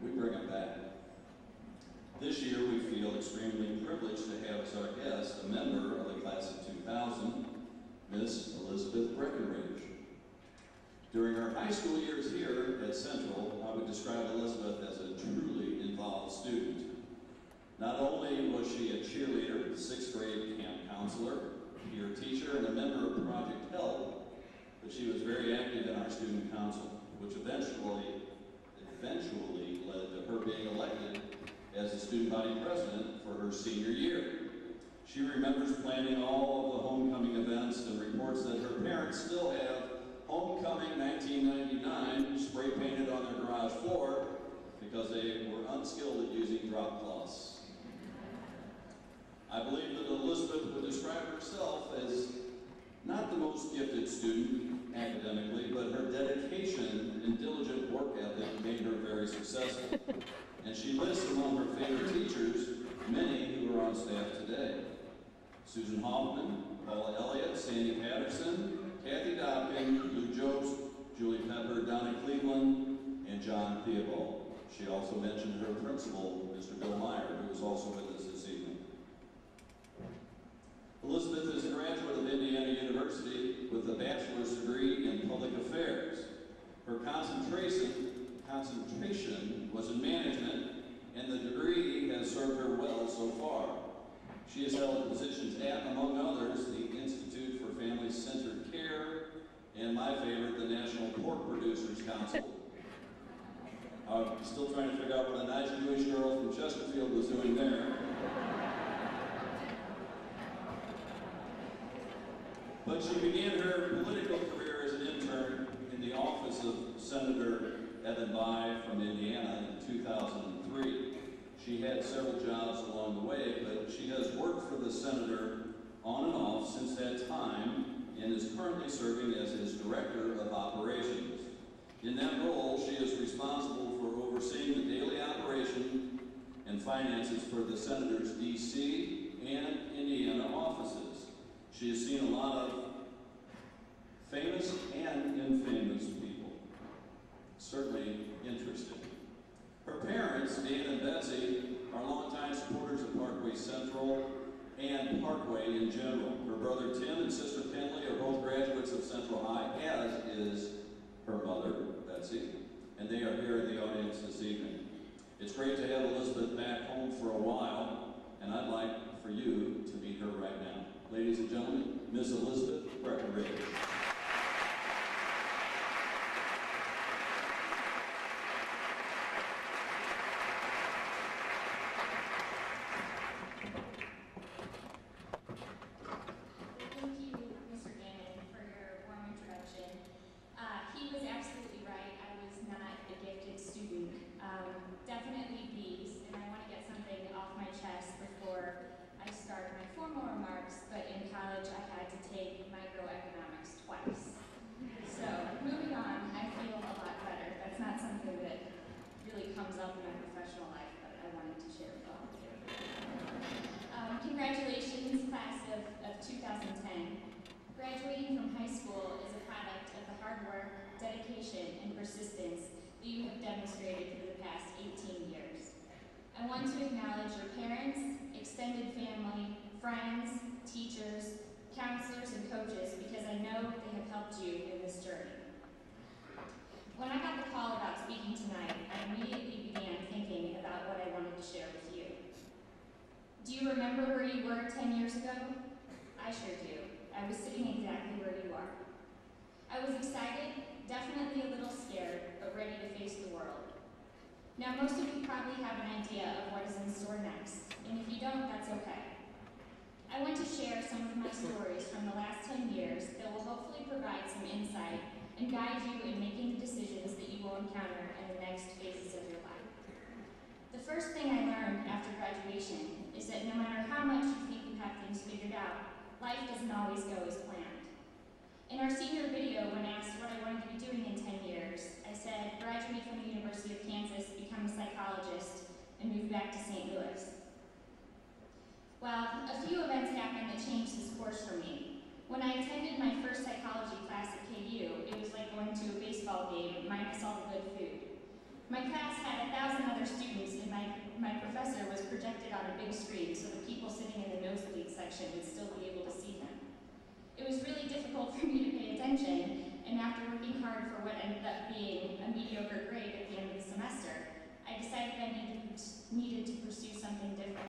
we bring them back. This year, we feel extremely privileged to have as our guest a member of the class of 2000, Miss Elizabeth Breckenridge. During her high school years here at Central, I would describe Elizabeth as a truly involved student. Not only was she a cheerleader, 6th grade camp counselor, peer teacher, and a member of Project Help, but she was very active in our student council, which eventually led to her being elected as the student body president for her senior year. She remembers planning all of the homecoming events and reports that her parents still have Homecoming 1999 spray painted on their garage floor because they were unskilled at using drop cloths. I believe that Elizabeth would describe herself as not the most gifted student academically, but her dedication and diligent work ethic made her very successful. And she lists among her favorite teachers many who are on staff today. Susan Hoffman, Paula Elliott, Sandy Patterson, Kathy Dobkin, Lou Jobst, Julie Pepper, Donna Cleveland, and John Theobald. She also mentioned her principal, Mr. Bill Meyer, who is also with us this evening. Elizabeth is a graduate of Indiana University with a bachelor's degree in public affairs. Her concentration was in management, and the degree has served her well so far. She has held positions at, among others, the Institute for Family-Centered Care, and my favorite, the National Pork Producers Council. I'm still trying to figure out what a nice Jewish girl from Chesterfield was doing there. But she began her political career as an intern in the office of Senator Evan Bayh from Indiana in 2003. She had several jobs along the way, but she has worked for the senator on and off since that time and is currently serving as his Director of Operations. In that role, she is responsible for overseeing the daily operation and finances for the senator's DC and Indiana offices. She has seen a lot of famous and infamous people. Certainly interesting. Her parents, Dan and Betsy, are longtime supporters of Parkway Central and Parkway in general. Her brother Tim and sister Penley are both graduates of Central High, as is her mother, Betsy, and they are here in the audience this evening. It's great to have Elizabeth back home for a while, and I'd like for you to meet her right now. Ladies and gentlemen, Miss Elizabeth Breckenridge. He was absolutely right. I was not a gifted student. Definitely B's, and I want to get something off my chest before I start my formal remarks, but in college I had to take microeconomics twice. So moving on, I feel a lot better. That's not something that really comes up in my professional life, but I wanted to share with all of you. Congratulations, class of 2010. Graduating from high school is a product of the hard work, dedication, and persistence that you have demonstrated for the past 18 years. I want to acknowledge your parents, extended family, friends, teachers, counselors, and coaches because I know they have helped you in this journey. When I got the call about speaking tonight, I immediately began thinking about what I wanted to share with you. Do you remember where you were 10 years ago? I sure do. I was sitting exactly where you are. I was excited, definitely a little scared, but ready to face the world. Now, most of you probably have an idea of what is in store next, and if you don't, that's okay. I want to share some of my stories from the last 10 years that will hopefully provide some insight and guide you in making the decisions that you will encounter in the next phases of your life. The first thing I learned after graduation is that no matter how much you think you have things figured out, life doesn't always go as planned. In our senior video, when asked what I wanted to be doing in 10 years, I said, graduate from the University of Kansas, become a psychologist, and move back to St. Louis. Well, a few events happened that changed this course for me. When I attended my first psychology class at KU, it was like going to a baseball game minus all the good food. My class had 1,000 other on a big screen so the people sitting in the nosebleed section would still be able to see him. It was really difficult for me to pay attention, and after working hard for what ended up being a mediocre grade,